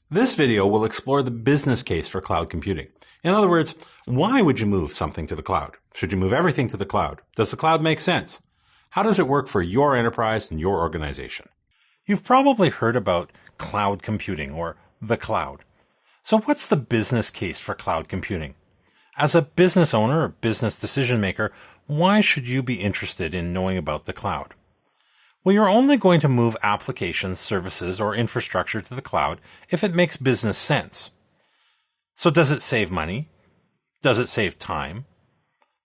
This video will explore the business case for cloud computing. In other words, why would you move something to the cloud? Should you move everything to the cloud? Does the cloud make sense? How does it work for your enterprise and your organization? You've probably heard about cloud computing or the cloud. So what's the business case for cloud computing? As a business owner or business decision maker, why should you be interested in knowing about the cloud? Well, you're only going to move applications, services, or infrastructure to the cloud if it makes business sense. So does it save money? Does it save time?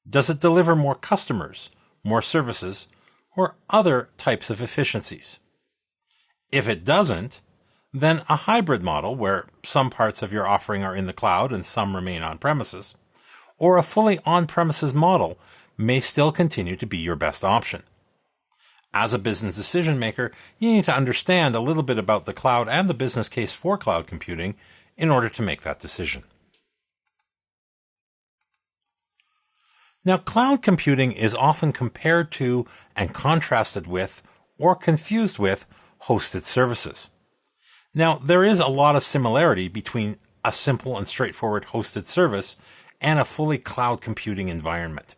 Does it deliver more customers, more services, or other types of efficiencies? If it doesn't, then a hybrid model where some parts of your offering are in the cloud and some remain on-premises, or a fully on-premises model may still continue to be your best option. As a business decision maker, you need to understand a little bit about the cloud and the business case for cloud computing in order to make that decision. Now, cloud computing is often compared to and contrasted with or confused with hosted services. Now, there is a lot of similarity between a simple and straightforward hosted service and a fully cloud computing environment.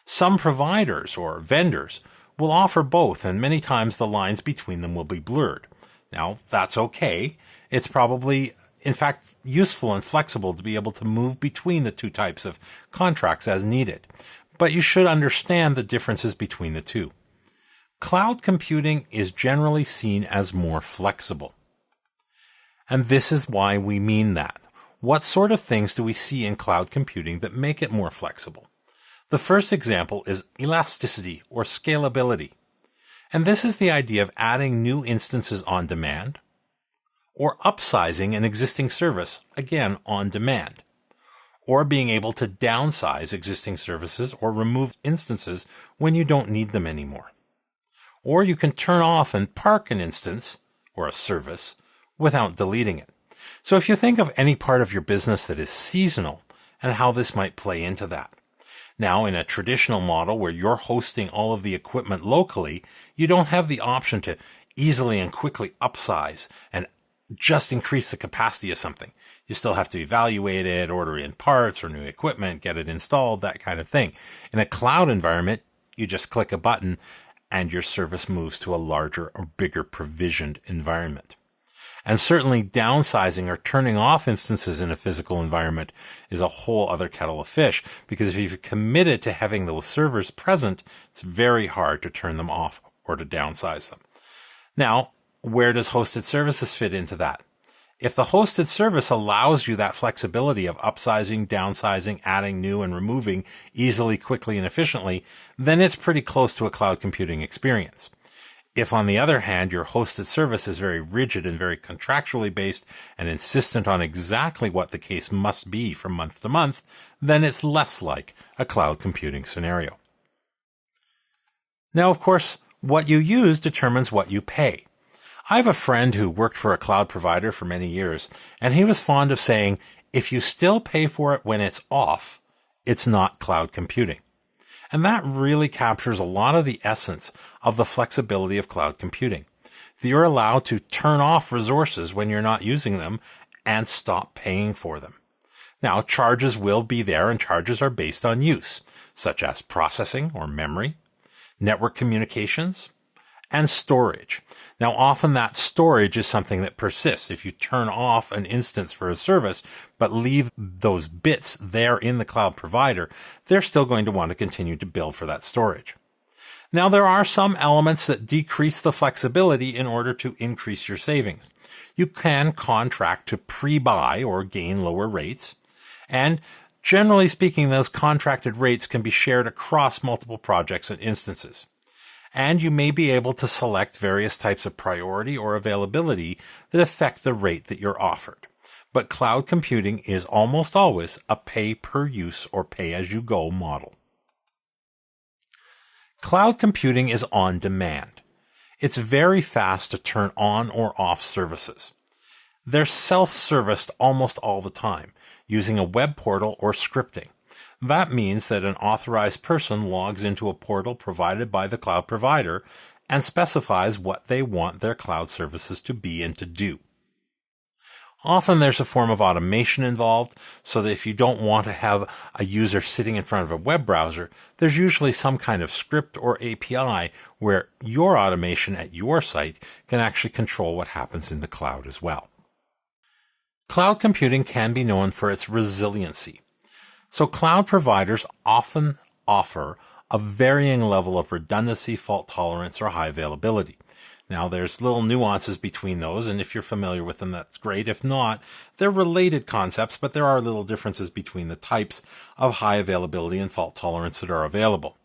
Some providers or vendors will offer both, and many times the lines between them will be blurred. Now, that's okay. It's probably, in fact, useful and flexible to be able to move between the two types of contracts as needed. But you should understand the differences between the two. Cloud computing is generally seen as more flexible. And this is why we mean that. What sort of things do we see in cloud computing that make it more flexible? The first example is elasticity or scalability. And this is the idea of adding new instances on demand or upsizing an existing service, again, on demand, or being able to downsize existing services or remove instances when you don't need them anymore. Or you can turn off and park an instance or a service without deleting it. So if you think of any part of your business that is seasonal and how this might play into that. Now, in a traditional model where you're hosting all of the equipment locally, you don't have the option to easily and quickly upsize and just increase the capacity of something. You still have to evaluate it, order in parts or new equipment, get it installed, that kind of thing. In a cloud environment, you just click a button and your service moves to a larger or bigger provisioned environment. And certainly downsizing or turning off instances in a physical environment is a whole other kettle of fish, because if you've committed to having those servers present, it's very hard to turn them off or to downsize them. Now, where does hosted services fit into that? If the hosted service allows you that flexibility of upsizing, downsizing, adding new and removing easily, quickly, and efficiently, then it's pretty close to a cloud computing experience. If, on the other hand, your hosted service is very rigid and very contractually based and insistent on exactly what the case must be from month to month, then it's less like a cloud computing scenario. Now, of course, what you use determines what you pay. I have a friend who worked for a cloud provider for many years, and he was fond of saying, if you still pay for it when it's off, it's not cloud computing. And that really captures a lot of the essence of the flexibility of cloud computing. You're allowed to turn off resources when you're not using them and stop paying for them. Now, charges will be there, and charges are based on use, such as processing or memory, network communications, and storage. Now, often that storage is something that persists. If you turn off an instance for a service, but leave those bits there in the cloud provider, they're still going to want to continue to bill for that storage. Now, there are some elements that decrease the flexibility in order to increase your savings. You can contract to pre-buy or gain lower rates, and generally speaking, those contracted rates can be shared across multiple projects and instances. And you may be able to select various types of priority or availability that affect the rate that you're offered. But cloud computing is almost always a pay-per-use or pay-as-you-go model. Cloud computing is on demand. It's very fast to turn on or off services. They're self-serviced almost all the time, using a web portal or scripting. That means that an authorized person logs into a portal provided by the cloud provider and specifies what they want their cloud services to be and to do. Often there's a form of automation involved, so that if you don't want to have a user sitting in front of a web browser, there's usually some kind of script or API where your automation at your site can actually control what happens in the cloud as well. Cloud computing can be known for its resiliency. So cloud providers often offer a varying level of redundancy, fault tolerance, or high availability. Now, there's little nuances between those, and if you're familiar with them, that's great. If not, they're related concepts, but there are little differences between the types of high availability and fault tolerance that are available.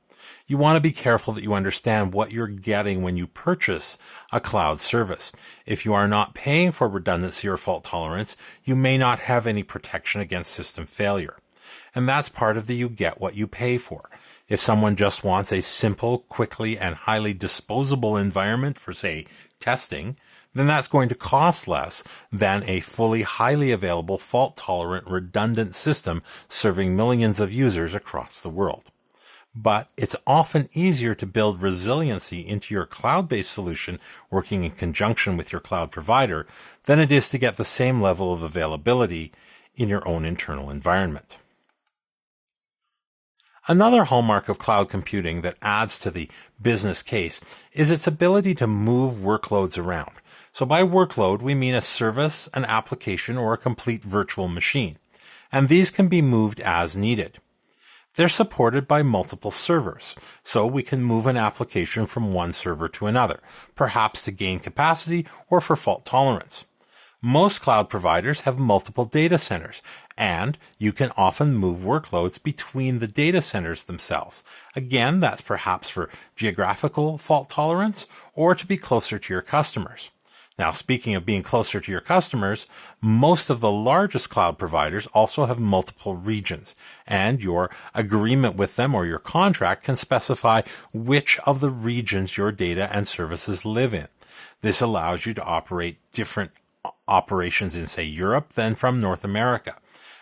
You want to be careful that you understand what you're getting when you purchase a cloud service. If you are not paying for redundancy or fault tolerance, you may not have any protection against system failure. And that's part of the you get what you pay for. If someone just wants a simple, quickly, and highly disposable environment for, say, testing, then that's going to cost less than a fully highly available, fault-tolerant, redundant system serving millions of users across the world. But it's often easier to build resiliency into your cloud-based solution working in conjunction with your cloud provider than it is to get the same level of availability in your own internal environment. Another hallmark of cloud computing that adds to the business case is its ability to move workloads around. So by workload, we mean a service, an application, or a complete virtual machine. And these can be moved as needed. They're supported by multiple servers, so we can move an application from one server to another, perhaps to gain capacity or for fault tolerance. Most cloud providers have multiple data centers, and you can often move workloads between the data centers themselves. Again, that's perhaps for geographical fault tolerance or to be closer to your customers. Now, speaking of being closer to your customers, most of the largest cloud providers also have multiple regions, and your agreement with them or your contract can specify which of the regions your data and services live in. This allows you to operate different operations in, say, Europe than from North America.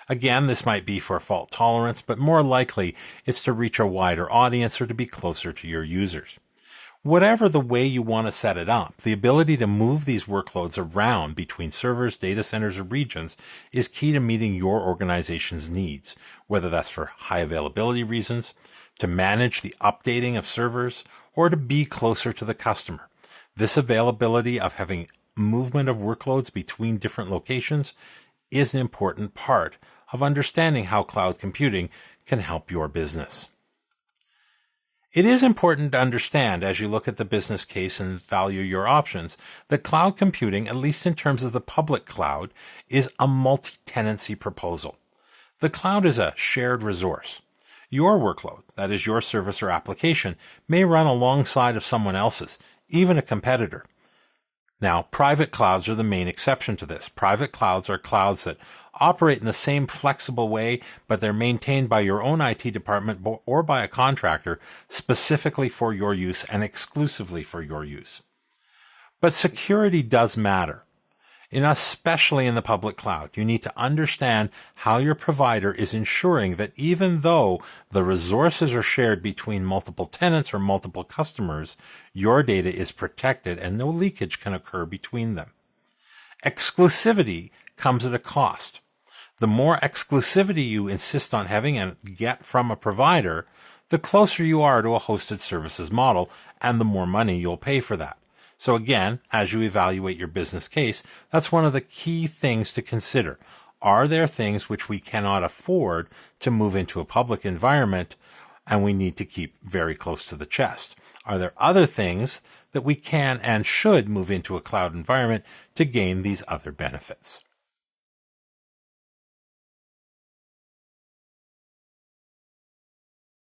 Again, this might be for fault tolerance, but more likely it's to reach a wider audience or to be closer to your users. Whatever the way you want to set it up, the ability to move these workloads around between servers, data centers, or regions is key to meeting your organization's needs, whether that's for high availability reasons, to manage the updating of servers, or to be closer to the customer. This availability of having movement of workloads between different locations is an important part of understanding how cloud computing can help your business. It is important to understand as you look at the business case and value your options that cloud computing, at least in terms of the public cloud, is a multi-tenancy proposal. The cloud is a shared resource. Your workload, that is your service or application, may run alongside of someone else's, even a competitor. Now, private clouds are the main exception to this. Private clouds are clouds that operate in the same flexible way, but they're maintained by your own IT department or by a contractor specifically for your use and exclusively for your use. But security does matter. Especially in the public cloud, you need to understand how your provider is ensuring that even though the resources are shared between multiple tenants or multiple customers, your data is protected and no leakage can occur between them. Exclusivity comes at a cost. The more exclusivity you insist on having and get from a provider, the closer you are to a hosted services model and the more money you'll pay for that. So again, as you evaluate your business case, that's one of the key things to consider. Are there things which we cannot afford to move into a public environment and we need to keep very close to the chest? Are there other things that we can and should move into a cloud environment to gain these other benefits?